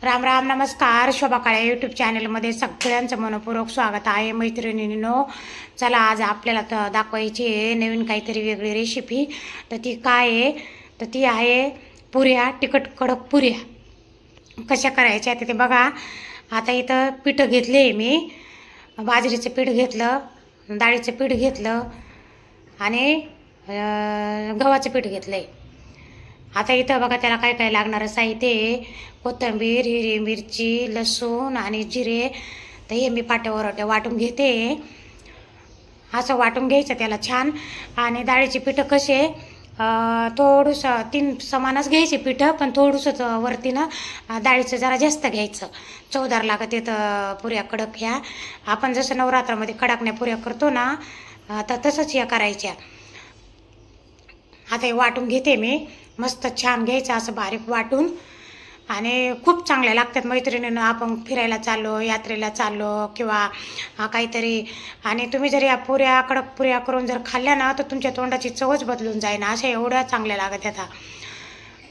राम राम नमस्कार. शोभा काळे यूट्यूब चॅनलमध्ये सगळ्यांचं मनपूर्वक स्वागत आहे. मैत्रिणींनो, चला आज आपल्याला दाखवायची आहे नवीन काहीतरी वेगळी रेसिपी. तर ती काय आहे, तर ती आहे पुऱ्या, तिखट कडक पुऱ्या कशा करायच्या ते बघा. आता इथं पीठ घेतले, मी बाजरीचं पीठ घेतलं, डाळीचं पीठ घेतलं आणि गव्हाचं पीठ घेतलं आहे. आता इथं बघा त्याला काय काय लागणारं साहित्य आहे. कोथिंबीर, हिरवी मिरची, लसूण आणि जिरे. तर हे मी पाट्यावर वाटून घेते. असं वाटून घ्यायचं त्याला छान. आणि डाळीची पिठं कसे थोडंसं 3 समानच घ्यायचे पिठं, पण थोडंसं वरती ना डाळीचं जरा जास्त घ्यायचं. चवदार लागत येतं पुऱ्या कडक ह्या. आपण जसं नवरात्रामध्ये कडाकण्या पुऱ्या करतो ना, तर तसंच या करायच्या. आता हे वाटून घेते मी. मस्त छान घ्यायचं असं बारीक वाटून. आणि खूप चांगल्या लागतात मैत्रिणींनो. आपण फिरायला चाललो, यात्रेला चाललो किंवा काहीतरी, आणि तुम्ही जर या पुऱ्या कडक पुऱ्या करून जर खाल्ल्या ना, तर तुमच्या तोंडाची चवच बदलून जाईल. अशा एवढ्या चांगल्या लागत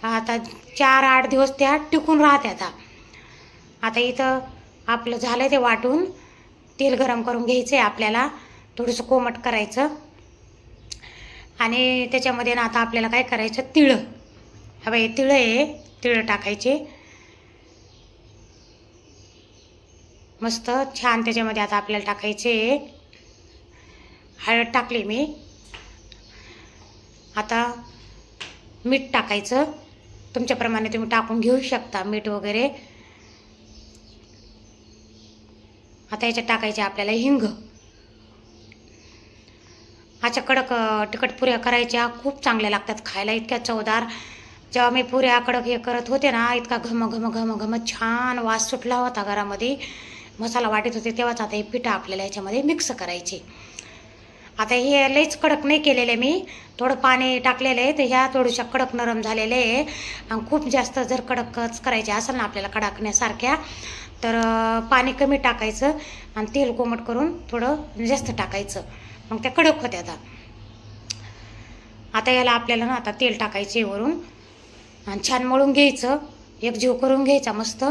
आता 4-8 दिवस त्या टिकून राहतात. आता इथं आपलं झालं ते वाटून. तेल गरम करून घ्यायचं आहे आपल्याला, थोडंसं कोमट करायचं. आणि त्याच्यामध्ये ना आता आपल्याला काय करायचं, तिळं हवे, तिळं आहे, तिळं टाकायचे मस्त छान. त्याच्यामध्ये आता आपल्याला टाकायचे हळद टाकली मी. आता मीठ टाकायचं, तुमच्याप्रमाणे तुम्ही टाकून घेऊ शकता मीठ वगैरे. आता याच्यात टाकायचे आपल्याला हिंग. अशा कडक तिखट पुऱ्या करायच्या, खूप चांगल्या लागतात खायला, इतक्या चवदार. जेव्हा मी पुऱ्या कडक हे करत होते ना, इतका घम घम घम घम छान वास सुटला होता घरामध्ये, मसाला वाटत होते तेव्हाच. आता हे पिठं आपल्याला ह्याच्यामध्ये मिक्स करायचे. आता हे लईच कडक नाही केलेले मी, थोडं पाणी टाकलेलं आहे, तर ह्या थोड्याशा कडक नरम झालेले आहे. आणि खूप जास्त जर कडकच करायचे असेल ना आपल्याला कडाकण्यासारख्या, तर पाणी कमी टाकायचं आणि तेल कोमट करून थोडं जास्त टाकायचं, मग त्या कडक होत्या. आता याला आपल्याला ना आता तेल टाकायचे वरून आणि छान मळून घ्यायचं, एकजीव करून घ्यायचा मस्त.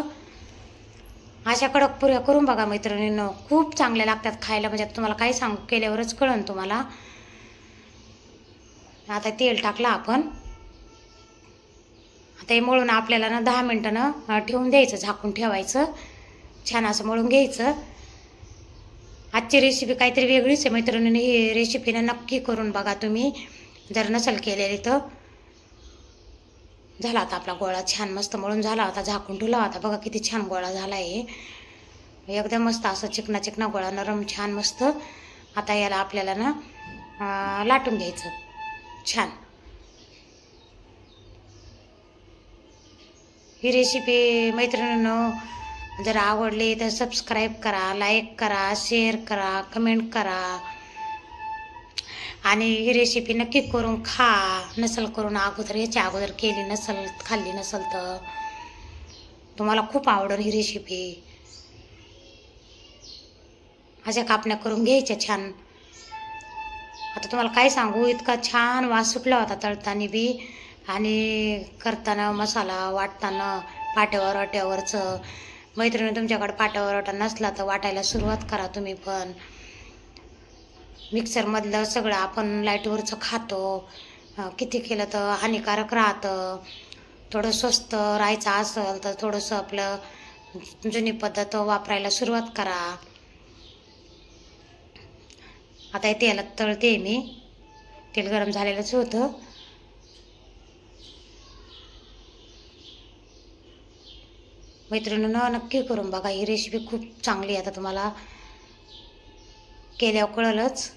अशा कडक पुऱ्या करून बघा मैत्रिणींनो, खूप चांगल्या लागतात खायला. म्हणजे तुम्हाला काय सांगू, केल्यावरच कळन तुम्हाला. आता तेल टाकलं आपण. आता हे मळून आपल्याला ना 10 मिनिटानं ठेवून द्यायचं, झाकून ठेवायचं. छान असं मळून घ्यायचं. आजची रेसिपी काहीतरी वेगळीच आहे मैत्रिणींनी. ही रेसिपीनं नक्की करून बघा तुम्ही, जर नसेल केलेली तर. झाला आता आपला गोळा छान मस्त मळून झाला. आता झाकून ठेवला. आता बघा किती छान गोळा झाला आहे, एकदम मस्त असं चिकना चिकना गोळा, नरम छान मस्त. आता याला आपल्याला ना लाटून घ्यायचं छान. ही रेसिपी मैत्रिणींनो जर आवडली तर सबस्क्राईब करा, लाईक करा, शेअर करा, कमेंट करा. आणि ही रेसिपी नक्की करून खा. नसल करून अगोदर, याच्या अगोदर केली नसल, खाल्ली नसल तर तुम्हाला खूप आवडेल ही रेसिपी. अशा कापण्या करून घ्यायच्या छान. आता तुम्हाला काय सांगू, इतका छान वास सुटला होता तळताना बी आणि करताना, मसाला वाटताना पाट्यावर वाट्यावरचं. मैत्रिणी तुमच्याकडे पाट्यावर वाटा नसला तर वाटायला सुरुवात करा तुम्ही पण. मिक्सरमधलं सगळं आपण लाईटवरचं खातो, किती केलं तर हानिकारक राहतं. थोडं स्वस्त राहायचं असेल तर थोडंसं आपलं जुनी पद्धत वापरायला सुरुवात करा. आता इथे याला तळते मी. तेल गरम झालेलंच होतं. मैत्रिणींनो नक्की करून बघा, ही रेसिपी खूप चांगली आहे. आता तुम्हाला केल्यावर कळलंच.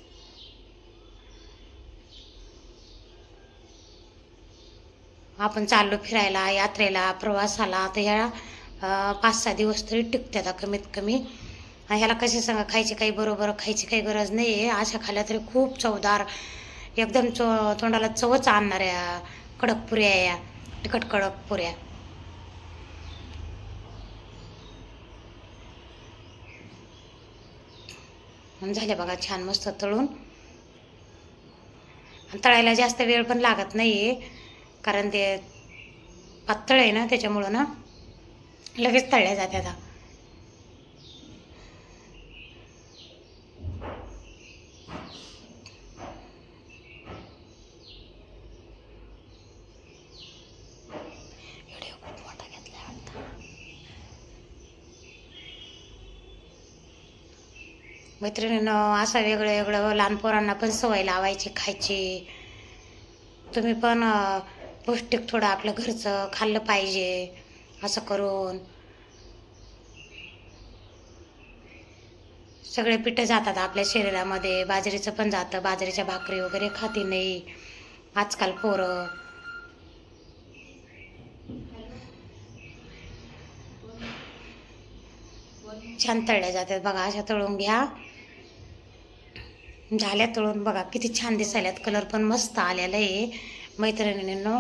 आपण चाललो फिरायला, यात्रेला, प्रवासाला, तर ह्या 5-6 दिवस तरी टिकतात कमीत कमी. ह्याला कशा सांगा खायची, काही बरोबर खायची काही गरज नाही आहे. अशा खाल्ल्या तरी खूप चवदार, एकदम तोंडाला चवच आणणाऱ्या कडक पुऱ्या, या तिखट कडक पुऱ्या. झाले बघा छान मस्त तळून. तळायला जास्त वेळ पण लागत नाही आहे, कारण ते पातळ आहे ना, त्याच्यामुळं ना लगेच तळल्या जातात. व्हिडिओ खूप मोठा घेतला वाटतं. मैत्रिणीनं असं वेगळं वेगळं लहान पोरांना पण सवय लावायची खायची. तुम्ही पण पौष्टिक थोडं आपलं घरचं खाल्लं पाहिजे. असं करून सगळे पिठं जातात आपल्या शरीरामध्ये. बाजरीचं पण जातं, बाजरीच्या भाकरी वगैरे खाती नाही आजकाल पोरं. छान तळल्या जातात बघा. अशा तळून घ्या. झाल्या तळून बघा किती छान दिसायल्यात. कलर पण मस्त आलेला आहे मैत्रिणींनो.